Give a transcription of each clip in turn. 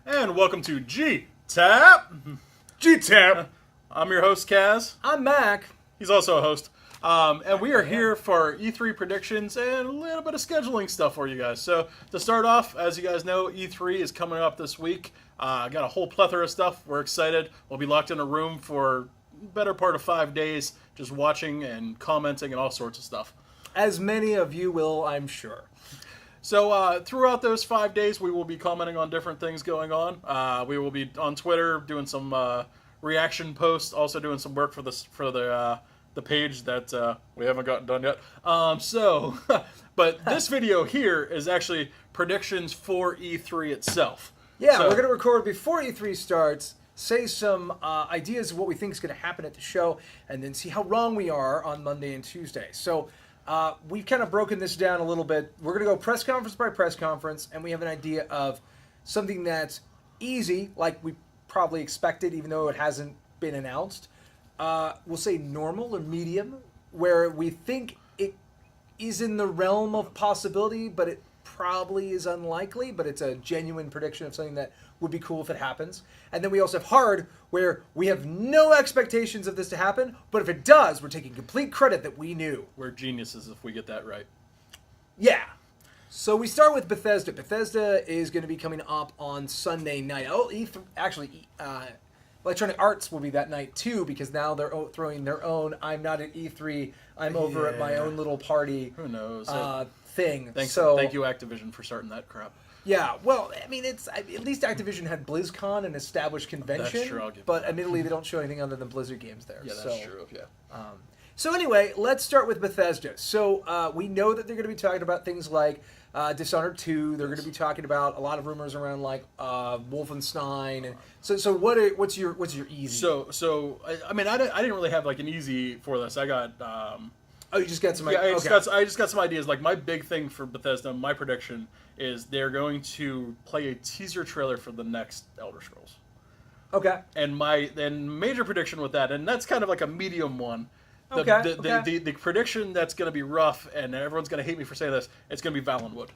And welcome to GTAAP. GTAAP. I'm your host, Kaz. I'm Mac. He's also a host. And we are here for E3 predictions and a little bit of scheduling stuff for you guys. So to start off, as you guys know, E3 is coming up this week. Got a whole plethora of stuff. We're excited. We'll be locked in a room for better part of 5 days, just watching and commenting and all sorts of stuff. As many of you will, I'm sure. So throughout those 5 days, we will be commenting on different things going on. We will be on Twitter doing some reaction posts, also doing some work for the page that we haven't gotten done yet. But this video here is actually predictions for E3 itself. Yeah, we're going to record before E3 starts, say some ideas of what we think is going to happen at the show, and then see how wrong we are on Monday and Tuesday. So we've kind of broken this down a little bit. We're going to go press conference by press conference, and we have an idea of something that's easy, like we probably expected, even though it hasn't been announced. We'll say normal or medium, where we think it is in the realm of possibility, but it probably is unlikely, but it's a genuine prediction of something that would be cool if it happens. And then we also have hard, where we have no expectations of this to happen, but if it does, we're taking complete credit that we knew. We're geniuses if we get that right. Yeah. So we start with Bethesda. Bethesda is going to be coming up on Sunday night. Oh, Electronic Arts will be that night too, because now they're throwing their own I'm not at E3, I'm over at my own little party. Who knows? Thing. Thank you, Activision, for starting that crap. Yeah, well, I mean, at least Activision had BlizzCon, an established convention. That's true, I'll give but admittedly, they don't show anything other than Blizzard games there. Yeah, that's true, yeah. So anyway, let's start with Bethesda. So we know that they're going to be talking about things like Dishonored 2. They're going to be talking about a lot of rumors around like Wolfenstein. And so what's your easy? So I mean, I didn't really have like an easy for this. I got. Oh, you just got some. Yeah, ideas. I just got some ideas. Like my big thing for Bethesda, my prediction is they're going to play a teaser trailer for the next Elder Scrolls. Okay. And my major prediction with that, and that's kind of like a medium one. The prediction that's going to be rough, and everyone's going to hate me for saying this, it's going to be Valenwood.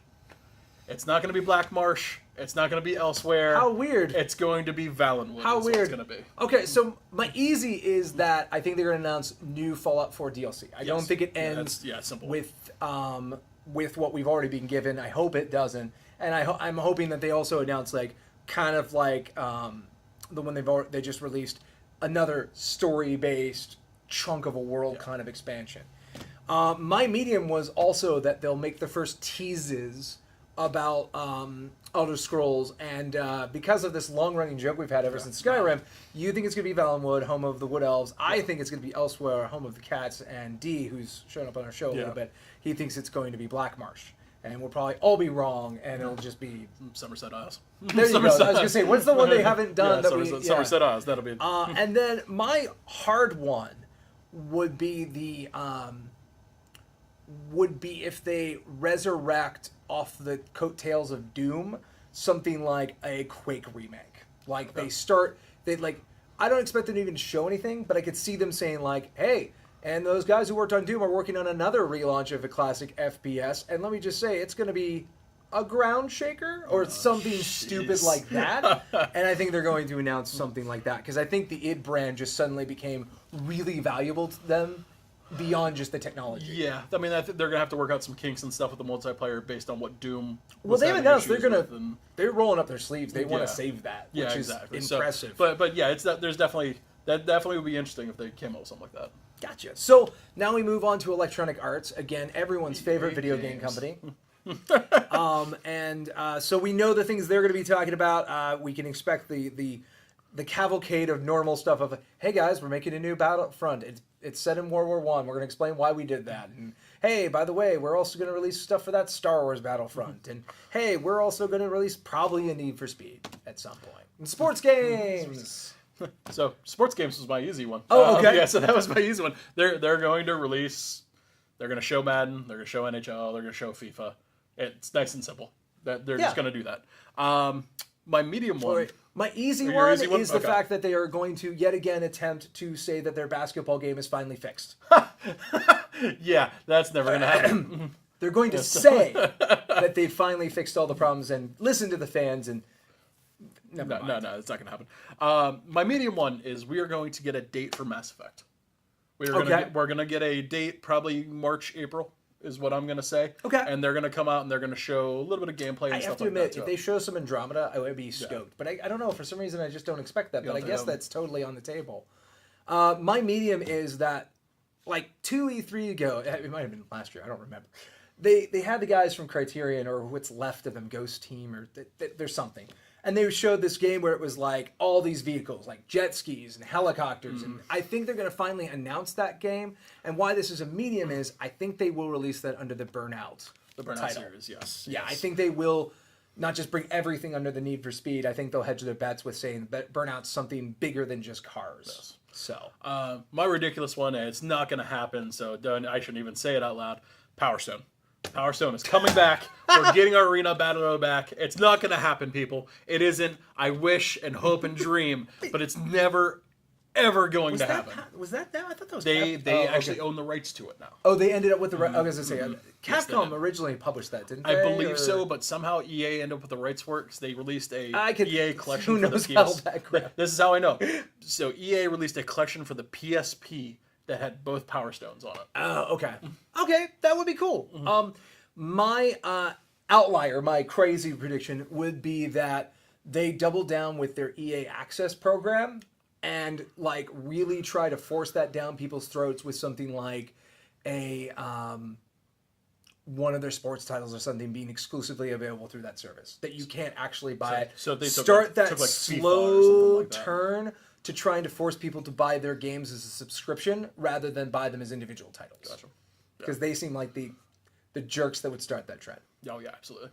It's not going to be Black Marsh. It's not going to be elsewhere. How weird. It's going to be Valenwood. How weird. It's going to be. Okay, so my easy is that I think they're going to announce new Fallout 4 DLC. I don't think it ends simple. with what we've already been given. I hope it doesn't. And I'm hoping that they also announce like kind of like the one they just released, another story-based chunk of a world kind of expansion. My medium was also that they'll make the first teases about Elder Scrolls, and because of this long-running joke we've had ever since Skyrim, you think it's going to be Valenwood, home of the Wood Elves. I think it's going to be Elsewhere, home of the Cats, and D, who's shown up on our show a little bit, he thinks it's going to be Black Marsh. And we'll probably all be wrong, and it'll just be Somerset Isles. There you go. I was going to say, what's the one they haven't done? Somerset Isles. That'll be. And then my hard one would be if they resurrect off the coattails of Doom something like a Quake remake. Like I don't expect them to even show anything, but I could see them saying like, hey, and those guys who worked on Doom are working on another relaunch of a classic FPS, and let me just say, it's going to be a ground shaker or something stupid like that. And I think they're going to announce something like that, because I think the id brand just suddenly became really valuable to them beyond just the technology. Yeah, I mean, I think they're gonna have to work out some kinks and stuff with the multiplayer based on what Doom. Well, they've announced they're rolling up their sleeves. They want to save that, which is impressive. So, but yeah, that definitely would be interesting if they came up with something like that. Gotcha. So now we move on to Electronic Arts, again, everyone's favorite video game company. So we know the things they're going to be talking about. We can expect the cavalcade of normal stuff of, hey guys, we're making a new Battlefront. It's set in World War I. We're going to explain why we did that. And hey, by the way, we're also going to release stuff for that Star Wars Battlefront. And hey, we're also going to release probably a Need for Speed at some point. And sports games. So sports games was my easy one. Oh, okay. Yeah, so that was my easy one. They're going to release. They're going to show Madden. They're going to show NHL. They're going to show FIFA. It's nice and simple. They're just going to do that. My medium one. My easy one is the fact that they are going to yet again attempt to say that their basketball game is finally fixed. Yeah, that's never going to happen. They're going to say that they finally fixed all the problems and listen to the fans and Never No, mind. it's not going to happen. My medium one is we are going to get a date for Mass Effect. We're gonna get a date, probably March, April, is what I'm gonna say. Okay. And they're gonna come out and they're gonna show a little bit of gameplay and I stuff have to like admit, that. if they show some Andromeda, I would be stoked. But I don't know. For some reason, I just don't expect that. But I guess that's totally on the table. My medium is that, like 2 E3 ago, it might have been last year. I don't remember. They had the guys from Criterion, or what's left of them, Ghost Team, or there's something. And they showed this game where it was like all these vehicles, like jet skis and helicopters. And I think they're going to finally announce that game. And why this is a medium is I think they will release that under the Burnout. The Burnout title. series, yes. Yeah, I think they will not just bring everything under the Need for Speed. I think they'll hedge their bets with saying that Burnout's something bigger than just cars. Yes. So My ridiculous one, and it's not gonna happen, so I shouldn't even say it out loud. Power Stone. Power Stone is coming back. We're getting our arena battle road back. It's not going to happen, people. It isn't. I wish and hope and dream, but it's never, ever going to happen. Was that now? I thought that was They actually own the rights to it now. Oh, they ended up with the. I was going to say, Capcom originally published that, didn't they? I believe so, but somehow EA ended up with the rights for it because they released a EA collection who for the knows PS. how that crap. This is how I know. So EA released a collection for the PSP that had both Power Stones on it. Oh, okay. Okay, that would be cool. My outlier, my crazy prediction would be that they double down with their EA Access program and like really try to force that down people's throats with something like a one of their sports titles or something being exclusively available through that service that you can't actually buy it. So they start that took like FIFA or slow something like that. turn to trying to force people to buy their games as a subscription rather than buy them as individual titles. Gotcha. Because they seem like the jerks that would start that trend. Oh yeah, absolutely.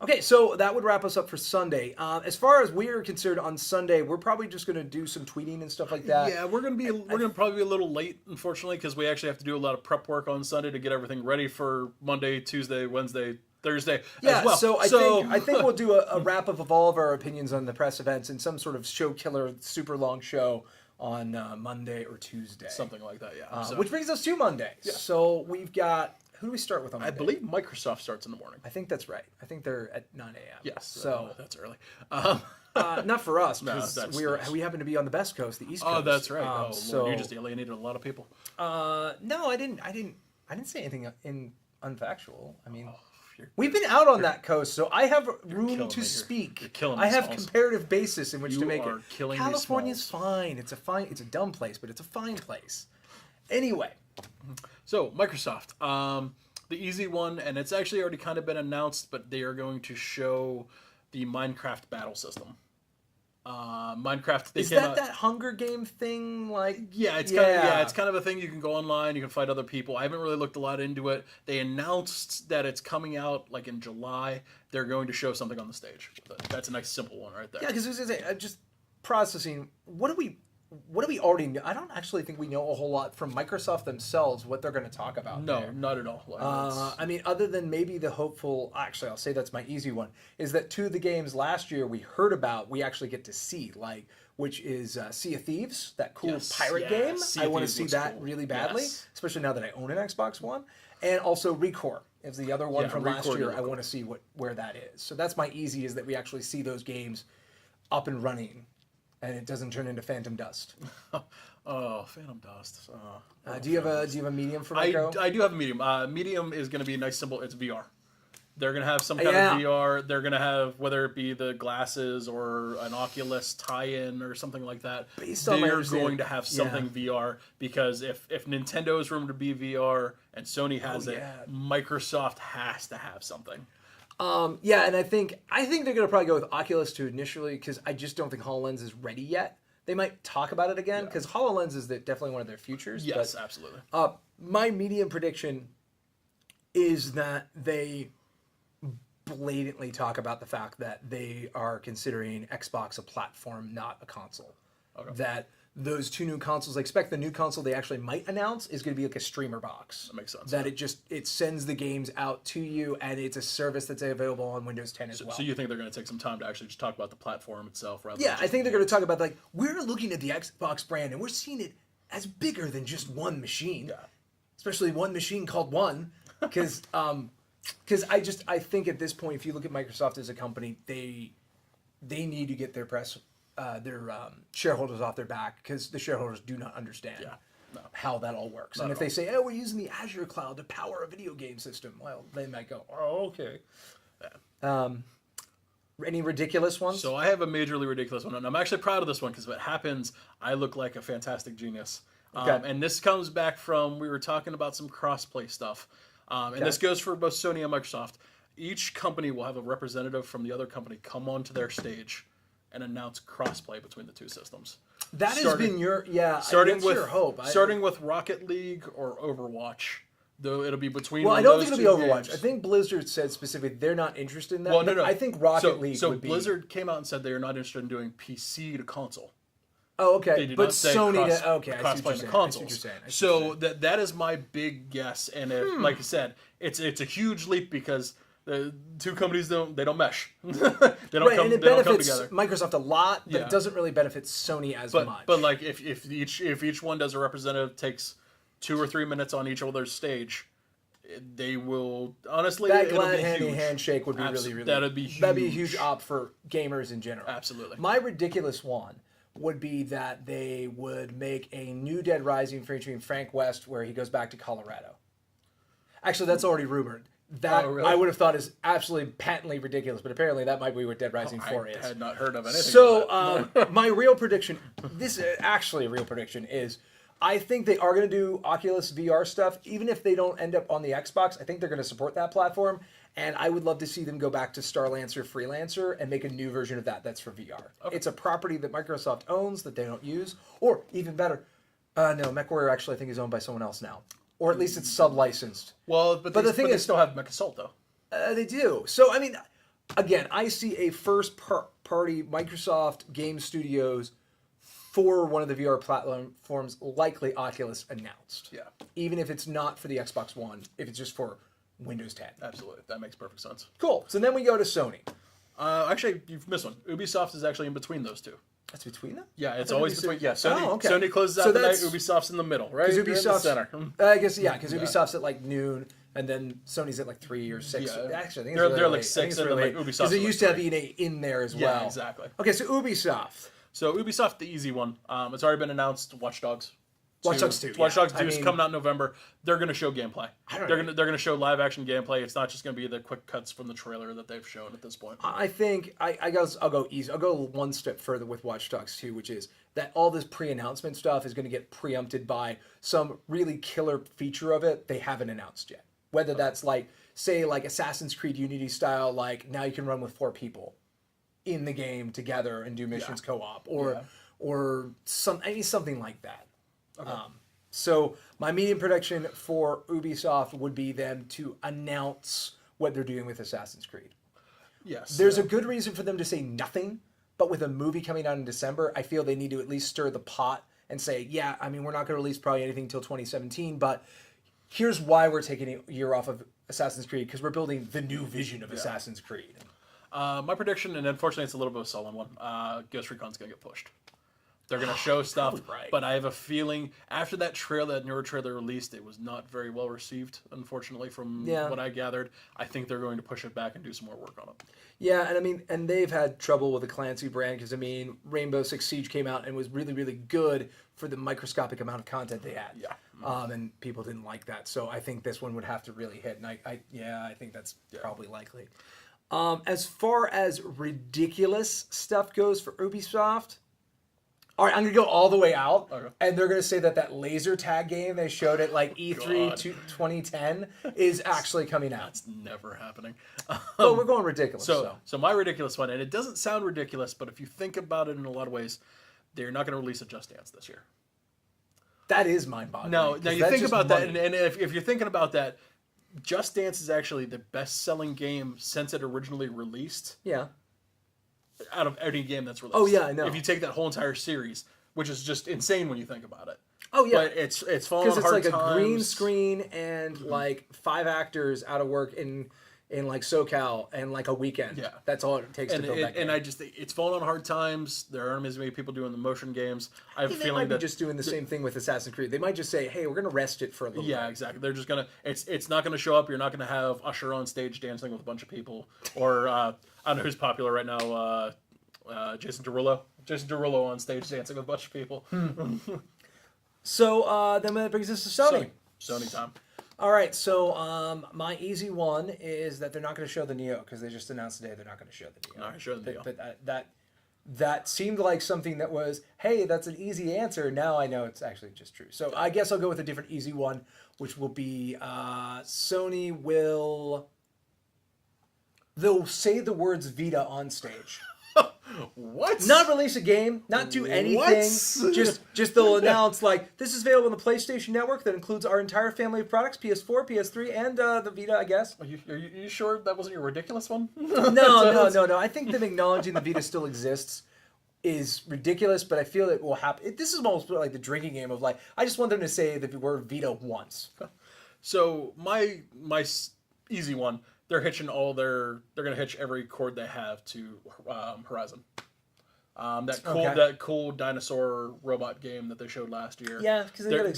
Okay, so that would wrap us up for Sunday. As far as we are concerned, on Sunday, we're probably just going to do some tweeting and stuff like that. Yeah, we're gonna probably be a little late, unfortunately, because we actually have to do a lot of prep work on Sunday to get everything ready for Monday, Tuesday, Wednesday, Thursday Yeah, as well. so I think we'll do a wrap up of all of our opinions on the press events and some sort of show killer, super long show on Monday or Tuesday. something like that. Yeah. Which brings us to Monday. Yeah. So we've got, who do we start with on I Monday? believe Microsoft starts in the morning. I think that's right. I think they're at 9 a.m. Yes. So that's early. not for us No, because that's- we happen to be on the best coast, the East Coast. Oh, that's right. Lord, so you just alienated a lot of people. no, I didn't say anything in unfactual. I mean, You're- we've been out on that coast, so I have room killing to me here. speak. You're killing I me, have Smalls. comparative basis in which You to make are it. killing me, California's Smalls. fine. It's a dumb place, but it's a fine place. Anyway, So Microsoft, the easy one, and it's actually already kind of been announced, but they are going to show the Minecraft battle system. Minecraft. They is came that out- that Hunger Game thing? Like, Yeah, it's kind of a thing. You can go online, you can fight other people. I haven't really looked a lot into it. They announced that it's coming out like in July. They're going to show something on the stage. That's a nice simple one right there. Yeah, because just processing. What do we already know? I don't actually think we know a whole lot from Microsoft themselves what they're going to talk about. No, there. not at all. I mean, other than maybe the hopeful. Actually, I'll say that's my easy one. Is that two of the games last year we heard about, we actually get to see, like, which is Sea of Thieves, that cool pirate game. Sea I of want to Thieves see looks that cool. really badly, Yes. especially now that I own an Xbox One. And also Recore is the other one Yeah, from last Recore year. did I look want to see where that is. So that's my easy, is that we actually see those games up and running, and it doesn't turn into Phantom Dust. Oh, Phantom Dust. Do you have a medium for I Micro? do have a medium. Medium is going to be a nice simple. It's VR. They're going to have some kind Yeah. of VR. They're going to have, whether it be the glasses or an Oculus tie-in or something like that. Based on my They're understanding- going to have something VR, because if Nintendo is rumored to be VR and Sony has it, yeah. Microsoft has to have something. Yeah, and I think they're gonna probably go with Oculus too initially, because I just don't think HoloLens is ready yet. They might talk about it again, because HoloLens is definitely one of their futures. Yes, absolutely. My medium prediction is that they blatantly talk about the fact that they are considering Xbox a platform, not a console. Okay. That those two new consoles, I expect the new console they actually might announce is going to be like a streamer box. That makes sense. That it sends the games out to you, and it's a service that's available on Windows 10 as well. So you think they're going to take some time to actually just talk about the platform itself, rather? Yeah, than I just think they're the going to talk about, like, we're looking at the Xbox brand and we're seeing it as bigger than just one machine. Yeah. Especially one machine called One, because I think at this point, if you look at Microsoft as a company, they need to get their shareholders off their back because the shareholders do not understand how that all works. And if they say, "Oh, we're using the Azure cloud to power a video game system," well, they might go, "Oh, okay." Any ridiculous ones? So I have a majorly ridiculous one, and I'm actually proud of this one because if it happens, I look like a fantastic genius. Okay. And this comes back from, we were talking about some crossplay stuff. And this goes for both Sony and Microsoft. Each company will have a representative from the other company come onto their stage and announce crossplay between the two systems. That has been your starting that's with your hope. Starting with Rocket League or Overwatch. Though it'll be between. Well, I don't think it'll be Overwatch. Games. I think Blizzard said specifically they're not interested in that. Well, no. I think Rocket League would be. So Blizzard came out and said they are not interested in doing PC to console. Oh, okay. They did But not say Sony, cross, I see what crossplay you're to saying. consoles. I see what you're saying. So that is my big guess, and if, like I said, it's a huge leap because the two companies don't mesh. they don't right, come. And it They don't come benefits together. Microsoft a lot, but Yeah. it doesn't really benefit Sony as much. But like if each one does a representative takes 2 or 3 minutes on each other's stage, they will honestly. that it'll glad be handy huge. handshake would be really That'd be huge. That'd be a huge op for gamers in general. Absolutely. My ridiculous one would be that they would make a new Dead Rising featuring Frank West, where he goes back to Colorado. Actually, that's already rumored. That really? I would have thought is absolutely patently ridiculous, but apparently that might be what Dead Rising 4 is. I had not heard of anything. So my real prediction, this is actually a real prediction, is I think they are going to do Oculus VR stuff, even if they don't end up on the Xbox. I think they're going to support that platform, and I would love to see them go back to Starlancer Freelancer and make a new version of that that's for VR. Okay. It's a property that Microsoft owns that they don't use, or even better, no, MechWarrior actually I think is owned by somement else now, or at least it's sub-licensed. Well, but the thing is, they still have MechAssault though. They do. So I mean, again, I see a first-party Microsoft game studios for one of the VR platforms, likely Oculus announced. Yeah. Even if it's not for the Xbox One, if it's just for Windows 10. Absolutely. That makes perfect sense. Cool. So then we go to Sony. Actually, you've missed one. Ubisoft is actually in between those two. That's between them? Yeah, it's always between. Yeah, Sony, Oh, okay. Sony closes out the night. Ubisoft's in the middle, right? Because You're in the Ubisoft's center. I guess because Ubisoft's at like noon, and then Sony's at like 3 or 6. Yeah. Actually, I think it's They're really like late. 6, and then like Ubisoft's because they like used to have 3. EA in there as well. Yeah, exactly. Okay, so Ubisoft. So Ubisoft, the easy one. It's already been announced. Watch Dogs. Watch Dogs 2. Watch Dogs yeah. 2 is coming out in November. They're going to show gameplay. They're know. going to show live action gameplay. It's not just going to be the quick cuts from the trailer that they've shown at this point. I think I'll go easy. I'll go one step further with Watch Dogs 2, which is that all this pre-announcement stuff is going to get preempted by some really killer feature of it they haven't announced yet. Whether that's like, say, like Assassin's Creed Unity style, like now you can run with 4 people in the game together and do missions co-op, or something like that. Okay. So my medium prediction for Ubisoft would be them to announce what they're doing with Assassin's Creed. Yes. There's a good reason for them to say nothing, but with a movie coming out in December, I feel they need to at least stir the pot and say, yeah, I mean, we're not going to release probably anything until 2017, but here's why we're taking a year off of Assassin's Creed, because we're building the new vision of Assassin's Creed. My prediction, and unfortunately it's a little bit of a sullen one, Ghost Recon's going to get pushed. They're going to show stuff, right. but I have a feeling after that newer trailer released, it was not very well received, unfortunately, from what I gathered. I think they're going to push it back and do some more work on it. Yeah, and I mean, and they've had trouble with the Clancy brand because, I mean, Rainbow Six Siege came out and was really, really good for the microscopic amount of content they had. Yeah. And people didn't like that. So I think this one would have to really hit. And I think that's probably likely. As far as ridiculous stuff goes for Ubisoft, all right, I'm going to go all the way out, and they're going to say that laser tag game they showed at like E3 2010 is actually coming out. That's never happening. Well, we're going ridiculous. So my ridiculous one, and it doesn't sound ridiculous, but if you think about it in a lot of ways, they're not going to release a Just Dance this year. That is mind-boggling. No, now you think about that, and if you're thinking about that, Just Dance is actually the best-selling game since it originally released. Yeah. Out of any game that's released. Oh yeah, I know. If you take that whole entire series, which is just insane when you think about it. Oh yeah, but it's fallen on hard times. Because it's like a green screen and like 5 actors out of work in like SoCal and like a weekend. Yeah, that's all it takes to build that game. And it's fallen on hard times. There aren't as many people doing the motion games. I have a feeling that just doing the same thing with Assassin's Creed. They might just say, "Hey, we're going to rest it for a little." Yeah, bit. exactly. They're just gonna. It's not gonna show up. You're not gonna have Usher on stage dancing with a bunch of people, or I don't know who's popular right now. Jason Derulo. Jason Derulo on stage dancing with a bunch of people. So then that brings us to Sony. Sony time. All right, so my easy one is that they're not going to show the Neo because they just announced today they're not going to show the Neo. Not going to show the Neo. But that seemed like something that was, hey, that's an easy answer. Now I know it's actually just true. So I guess I'll go with a different easy one, which will be Sony will... They'll say the words Vita on stage. What? Not release a game, not do anything. What? Just they'll announce like this is available on the PlayStation Network that includes our entire family of products, PS4, PS3, and the Vita, I guess. Are you sure that wasn't your ridiculous one? No. I think them acknowledging the Vita still exists is ridiculous, but I feel it will happen. This is almost like the drinking game of like I just want them to say the word Vita once. So my easy one. They're gonna hitch every cord they have to Horizon. That cool dinosaur robot game that they showed last year. Yeah, because they're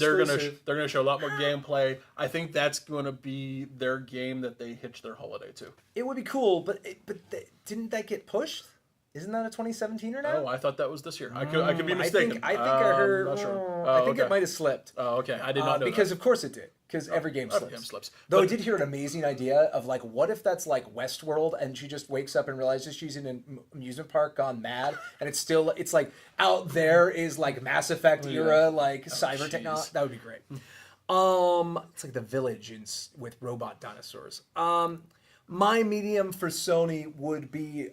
gonna show a lot more gameplay. I think that's gonna be their game that they hitch their holiday to. It would be cool, but didn't that get pushed? Isn't that a 2017 now? Oh, I thought that was this year. I could be mistaken. I think I heard. Not sure. I think it might have slipped. Oh, okay. I did not know because that. of course it did. Because every game slips. Every game slips. Though I did hear an amazing idea of like, what if that's like Westworld and she just wakes up and realizes she's in an amusement park gone mad, and it's like out there is like Mass Effect era like cyber technology. That would be great. It's like The Village with robot dinosaurs. My medium for Sony would be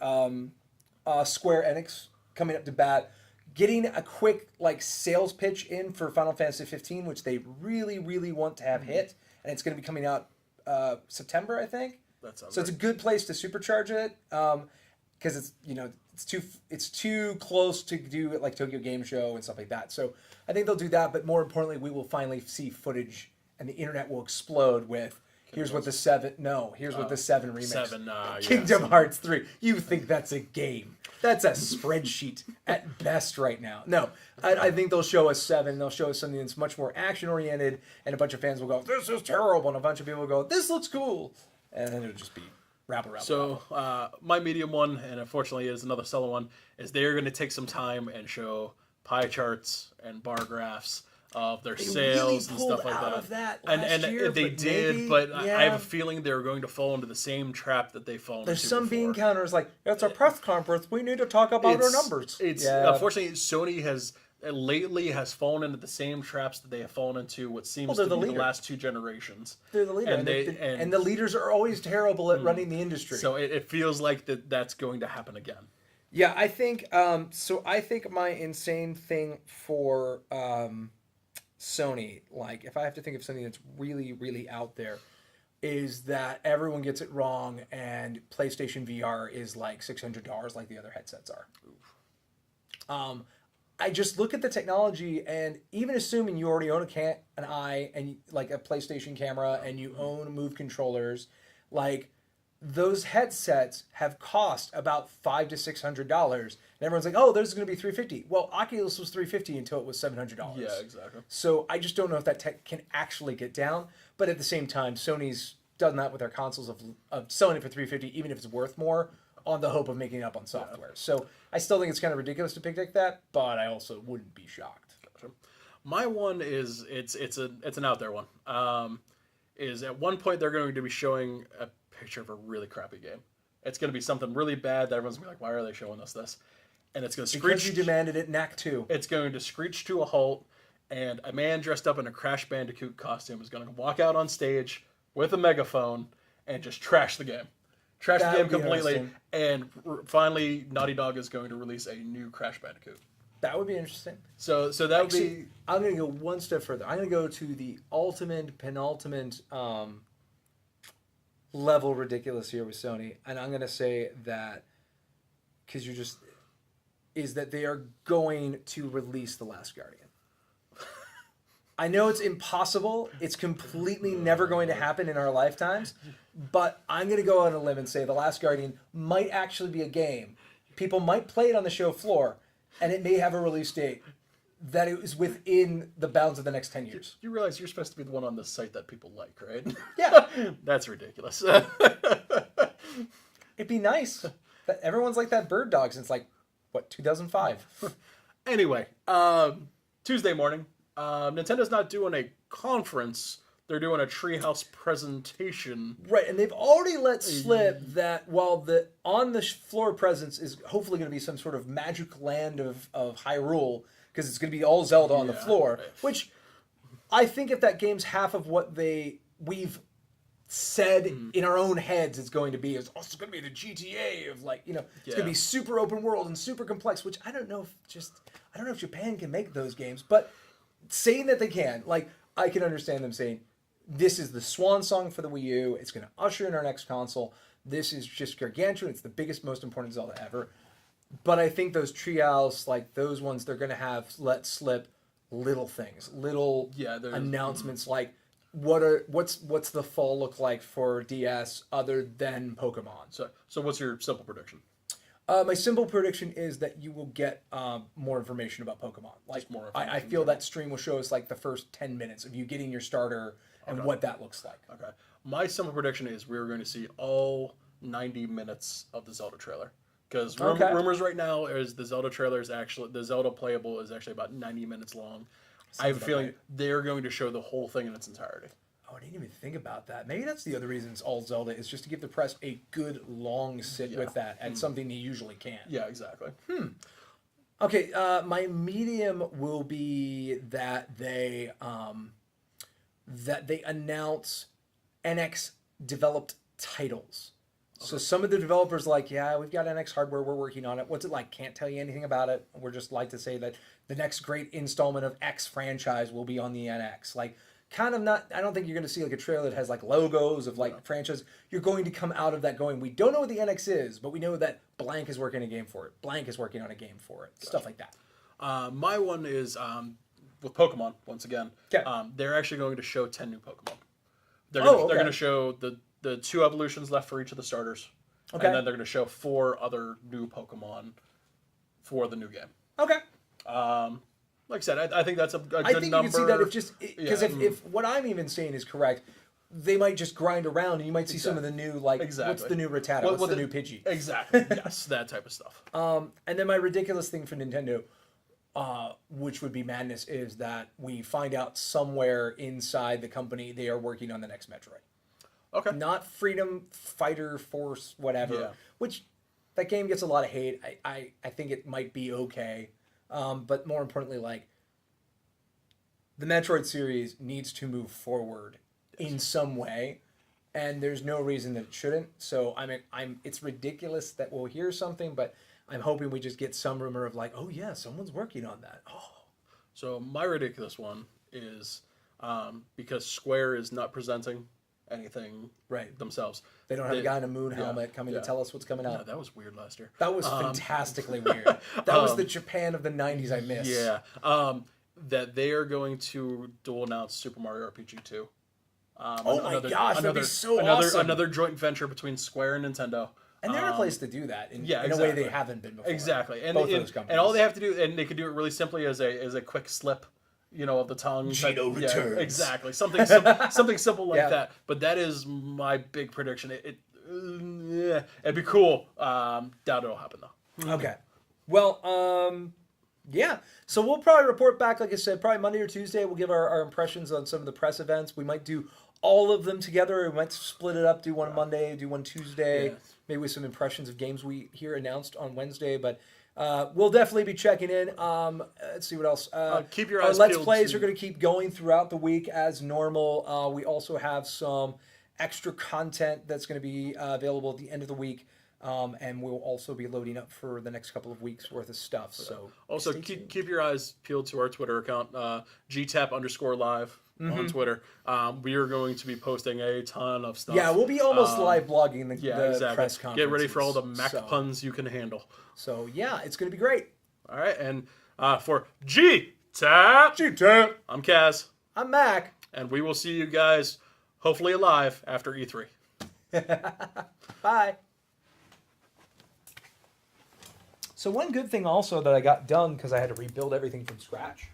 Square Enix coming up to bat. Getting a quick like sales pitch in for Final Fantasy 15, which they really, really want to have hit, and it's going to be coming out September, I think. So it's a good place to supercharge it because it's too close to do it like Tokyo Game Show and stuff like that. So I think they'll do that, but more importantly, we will finally see footage, and the internet will explode with. Here's what the 7 remix. Kingdom Hearts 3. You think that's a game. That's a spreadsheet at best right now. No, I think they'll show us 7. They'll show us something that's much more action-oriented, and a bunch of fans will go, this is terrible, and a bunch of people will go, this looks cool. And then it'll just be rabble. So my medium one, and unfortunately it is another seller one, is they're going to take some time and show pie charts and bar graphs of their sales and stuff like that. They did, but I have a feeling they're going to fall into the same trap that they fall into. There's some bean counters like, it's a press conference, we need to talk about our numbers. Unfortunately, Sony has fallen into the same traps that they have fallen into what seems to be the last 2 generations. They're the leader, and the leaders are always terrible at running the industry. So it feels like that's going to happen again. Yeah, I think I think my insane thing for Sony, like if I have to think of something that's really, really out there, is that everyone gets it wrong and PlayStation VR is like $600 like the other headsets are. I just look at the technology, and even assuming you already own an eye and like a PlayStation camera and you own Move controllers, like those headsets have cost about $500 to $600, and everyone's like, "Oh, those are going to be $350." Well, Oculus was $350 until it was $700. Yeah, exactly. So I just don't know if that tech can actually get down. But at the same time, Sony's done that with their consoles of selling it for $350, even if it's worth more, on the hope of making it up on software. Yeah. So I still think it's kind of ridiculous to predict that, but I also wouldn't be shocked. Gotcha. My one is it's an out there one. Is at one point they're going to be showing a picture of a really crappy game. It's going to be something really bad that everyone's going to be like, why are they showing us this? And it's going to screech. Because you demanded it, NAC 2. It's going to screech to a halt, and a man dressed up in a Crash Bandicoot costume is going to walk out on stage with a megaphone and just trash the game. Trash the game completely, and finally Naughty Dog is going to release a new Crash Bandicoot. That would be interesting. So that would be... I'm going to go one step further. I'm going to go to the penultimate level ridiculous here with Sony, and I'm going to say that is that they are going to release The Last Guardian. I know it's impossible. It's completely never going to happen in our lifetimes, but I'm going to go on a limb and say The Last Guardian might actually be a game. People might play it on the show floor, and it may have a release date that it was within the bounds of the next 10 years. You realize you're supposed to be the one on this site that people like, right? Yeah. That's ridiculous. It'd be nice. Everyone's like that Bird Dog since like what, 2005? Anyway, Tuesday morning, Nintendo's not doing a conference. They're doing a Treehouse presentation. Right, and they've already let slip that while the on-the-floor presence is hopefully going to be some sort of magic land of Hyrule, because it's going to be all Zelda on the floor, which I think if that game's half of what we've said in our own heads it's going to be, it's also going to be the GTA of it's going to be super open world and super complex, which I don't know if Japan can make those games, but saying that they can, I can understand them saying, this is the swan song for the Wii U. It's going to usher in our next console. This is just gargantuan. It's the biggest, most important Zelda ever. But I think those Treehouse, those ones, they're going to have let slip little things, little announcements like what's the fall look like for DS other than Pokemon. So what's your simple prediction? My simple prediction is that you will get more information about Pokemon. I feel that stream will show us the first 10 minutes of you getting your starter and what that looks like. Okay. My simple prediction is we're going to see all 90 minutes of the Zelda trailer. Because rumors right now is the Zelda trailer is actually, the Zelda playable is actually about 90 minutes long. I have a feeling they're going to show the whole thing in its entirety. Oh, I didn't even think about that. Maybe that's the other reason it's all Zelda, is just to give the press a good long sit with that at something they usually can't. Yeah, exactly. Okay, my medium will be that they announce NX developed titles. Okay. So some of the developers we've got NX hardware, we're working on it. What's it like? Can't tell you anything about it. We're just to say that the next great installment of X franchise will be on the NX. Kind of not, I don't think you're going to see a trailer that has logos of franchise. You're going to come out of that going, we don't know what the NX is, but we know that blank is working a game for it. Blank is working on a game for it. Gotcha. Stuff like that. My one is with Pokemon, once again. Okay. They're actually going to show 10 new Pokemon. They're going to show the 2 evolutions left for each of the starters. Okay. And then they're going to show 4 other new Pokemon for the new game. Okay. Like I said, I think that's a good number. I think you can see that if what I'm even saying is correct, they might just grind around and you might see some of the new, what's the new Rattata, what's the new Pidgey. Exactly, yes, that type of stuff. And then my ridiculous thing for Nintendo, which would be madness, is that we find out somewhere inside the company they are working on the next Metroid. Okay. Not Freedom Fighter Force, whatever, which that game gets a lot of hate. I think it might be okay. But more importantly, the Metroid series needs to move forward in some way, and there's no reason that it shouldn't. So it's ridiculous that we'll hear something, but I'm hoping we just get some rumor of oh yeah, someone's working on that. Oh. So my ridiculous one is because Square is not presenting anything themselves. They don't have a guy in a moon helmet coming to tell us what's coming out. Yeah, that was weird last year. That was fantastically weird. That was the Japan of the 90s I miss. Yeah. That they are going to dual announce Super Mario RPG 2. Oh my gosh, that'd be so awesome. Another joint venture between Square and Nintendo. And they're a place to do that in a way they haven't been before. Exactly. And both those companies. And all they have to do, and they could do it really simply as a quick slip, of the tongue. Gino returns. Exactly. Something simple like that. But that is my big prediction. It'd be cool. Doubt it'll happen though. Okay. Well, yeah. So we'll probably report back, like I said, probably Monday or Tuesday. We'll give our impressions on some of the press events. We might do all of them together. We might split it up, do one Monday, do one Tuesday, maybe with some impressions of games we hear announced on Wednesday. But we'll definitely be checking in. Let's see what else. Keep your eyes peeled. Our Let's peeled Plays are going to keep going throughout the week as normal. We also have some extra content that's going to be available at the end of the week. And we'll also be loading up for the next couple of weeks worth of stuff. So also keep your eyes peeled to our Twitter account, GTAAP_live on Twitter. We are going to be posting a ton of stuff. Yeah, we'll be almost live blogging the press conferences. Get ready for all the Mac puns you can handle. So yeah, it's going to be great. All right, and for GTAAP, I'm Kaz. I'm Mac. And we will see you guys hopefully alive after E3. Bye. So one good thing also that I got done, because I had to rebuild everything from scratch,